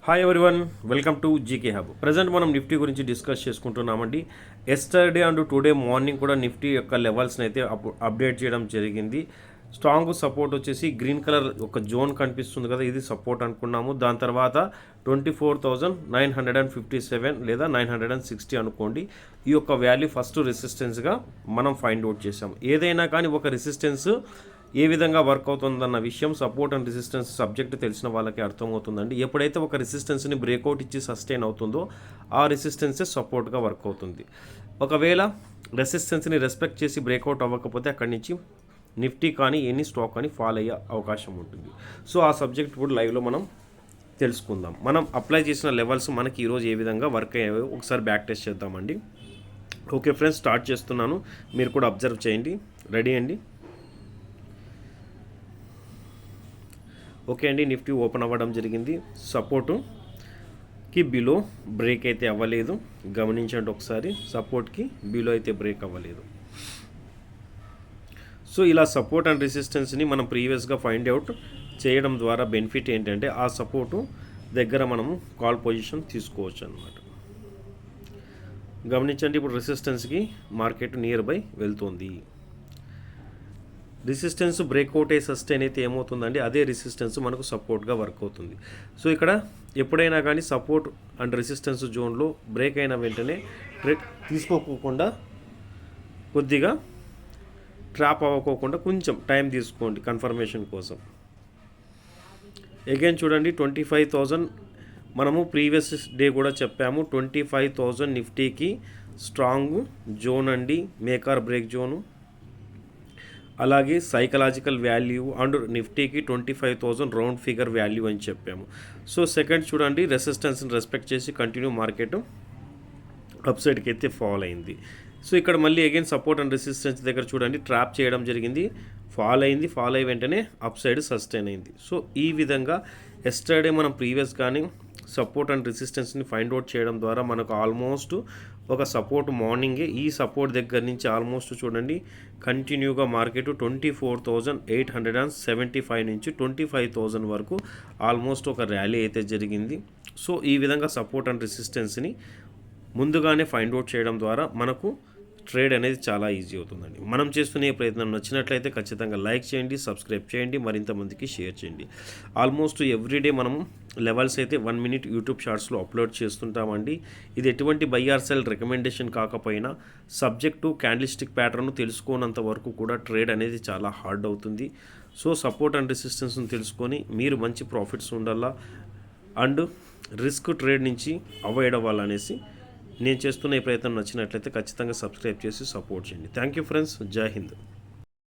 Hi everyone, welcome to GK hub. Present మనం Nifty గురించి discuss చేసుకుంటున్నామండి. ఎస్టర్డే అండ్ టుడే మార్నింగ్ కూడా Nifty యొక్క లెవెల్స్ని అయితే అప్డేట్ చేయడం జరిగింది. స్ట్రాంగ్ సపోర్ట్ వచ్చేసి గ్రీన్ కలర్ ఒక జోన్ కనిపిస్తుంది కదా, ఇది సపోర్ట్ అనుకున్నాము. దాని తర్వాత 24,957 లేదా 960 అనుకోండి. ఈ యొక్క వాల్యూ ఫస్ట్ రెసిస్టెన్స్గా మనం ఫైండ్ అవుట్ చేసాం. ఏదైనా కానీ ఒక రెసిస్టెన్స్ ఏ విధంగా వర్క్ అవుతుందన్న విషయం సపోర్ట్ అండ్ రెసిస్టెన్స్ సబ్జెక్ట్ తెలిసిన వాళ్ళకి అర్థమవుతుందండి. ఎప్పుడైతే ఒక రెసిస్టెన్స్ని బ్రేక్అవుట్ ఇచ్చి సస్టైన్ అవుతుందో ఆ రెసిస్టెన్సే సపోర్ట్గా వర్క్ అవుతుంది. ఒకవేళ రెసిస్టెన్స్ని రెస్పెక్ట్ చేసి బ్రేక్అవుట్ అవ్వకపోతే అక్కడి నుంచి నిఫ్టీ కానీ ఎనీ స్టాక్ కానీ ఫాల్ అయ్యే అవకాశం ఉంటుంది. సో ఆ సబ్జెక్ట్ కూడా లైవ్లో మనం తెలుసుకుందాం. మనం అప్లై చేసిన లెవెల్స్ మనకి ఈరోజు ఏ విధంగా వర్క్ అయ్యాయో ఒకసారి బ్యాక్ టెస్ట్ చేద్దామండి. ఓకే ఫ్రెండ్స్, స్టార్ట్ చేస్తున్నాను, మీరు కూడా అబ్జర్వ్ చేయండి. రెడీ అండి? ఓకే అండి, నిఫ్టీ ఓపెన్ అవ్వడం జరిగింది. సపోర్టుకి బిలో బ్రేక్ అయితే అవ్వలేదు, గమనించండి ఒకసారి. సపోర్ట్కి బిలో అయితే బ్రేక్ అవ్వలేదు. సో ఇలా సపోర్ట్ అండ్ రెసిస్టెన్స్ని మనం ప్రీవియస్గా ఫైండ్ అవుట్ చేయడం ద్వారా బెనిఫిట్ ఏంటంటే ఆ సపోర్టు దగ్గర మనము కాల్ పొజిషన్ తీసుకోవచ్చు అన్నమాట. గమనించండి, ఇప్పుడు రెసిస్టెన్స్కి మార్కెట్ నియర్ బై వెళ్తుంది. రెసిస్టెన్స్ బ్రేక్అవుట్ అయ్యి సస్టైన్ అయితే ఏమవుతుందండి, అదే రెసిస్టెన్స్ మనకు సపోర్ట్గా వర్క్ అవుతుంది. సో ఇక్కడ ఎప్పుడైనా కానీ సపోర్ట్ అండ్ రెసిస్టెన్స్ జోన్లో బ్రేక్ అయిన వెంటనే ట్రేడ్ తీసుకోకుండా కొద్దిగా ట్రాప్ అవ్వకోకుండా కొంచెం టైం తీసుకోండి కన్ఫర్మేషన్ కోసం. అగైన్ చూడండి, 25,000 మనము ప్రీవియస్ డే కూడా చెప్పాము. 25,000 నిఫ్టీకి స్ట్రాంగ్ జోన్ అండి, మేకార్ బ్రేక్ జోను. అలాగే సైకలాజికల్ వాల్యూ అండ్ నిఫ్టీకి 25,000 రౌండ్ ఫిగర్ వాల్యూ అని చెప్పాము. సో సెకండ్ చూడండి, రెసిస్టెన్స్ని రెస్పెక్ట్ చేసి కంటిన్యూ మార్కెట్ అప్ సైడ్కి అయితే ఫాల్ అయింది. సో ఇక్కడ మళ్ళీ అగైన్ సపోర్ట్ అండ్ రెసిస్టెన్స్ దగ్గర చూడండి, ట్రాప్ చేయడం జరిగింది, ఫాల్ అయింది, ఫాల్ అయ్యి వెంటనే అప్ సైడ్ సస్టైన్ అయింది. సో ఈ విధంగా ఎస్టర్డే మనం ప్రీవియస్ కానీ సపోర్ట్ అండ్ రెసిస్టెన్స్ని ఫైండ్ అవుట్ చేయడం ద్వారా మనకు ఆల్మోస్ట్ ఒక సపోర్ట్ మార్నింగే ఈ సపోర్ట్ దగ్గర నుంచి ఆల్మోస్ట్ చూడండి కంటిన్యూగా మార్కెట్ 24,875 నుంచి 25,000 వరకు ఆల్మోస్ట్ ఒక ర్యాలీ అయితే జరిగింది. సో ఈ విధంగా సపోర్ట్ అండ్ రెసిస్టెన్స్ని ముందుగానే ఫైండ్ అవుట్ చేయడం ద్వారా మనకు ట్రేడ్ అనేది చాలా ఈజీ అవుతుందండి. మనం చేస్తున్న ప్రయత్నం నచ్చినట్లయితే ఖచ్చితంగా లైక్ చేయండి, సబ్స్క్రైబ్ చేయండి, మరింత మందికి షేర్ చేయండి. ఆల్మోస్ట్ ఎవ్రీడే మనము లెవెల్స్ అయితే 1 minute యూట్యూబ్ షార్ట్స్లో అప్లోడ్ చేస్తుంటామండి. ఇది ఎటువంటి బై ఆర్ సెల్ రికమెండేషన్ కాకపోయినా సబ్జెక్టు క్యాండిల్స్టిక్ ప్యాటర్న్ తెలుసుకోనంత వరకు కూడా ట్రేడ్ అనేది చాలా హార్డ్ అవుతుంది. సో సపోర్ట్ అండ్ రెసిస్టెన్స్ని తెలుసుకొని మీరు మంచి ప్రాఫిట్స్ ఉండాలా అండ్ రిస్క్ ట్రేడ్ నుంచి అవాయిడ్ అవ్వాలనేసి నేను చేస్తున్న ఈ ప్రయత్నం నచ్చినట్లయితే ఖచ్చితంగా సబ్స్క్రైబ్ చేసి సపోర్ట్ చేయండి. థ్యాంక్ యూ ఫ్రెండ్స్, జై హింద్.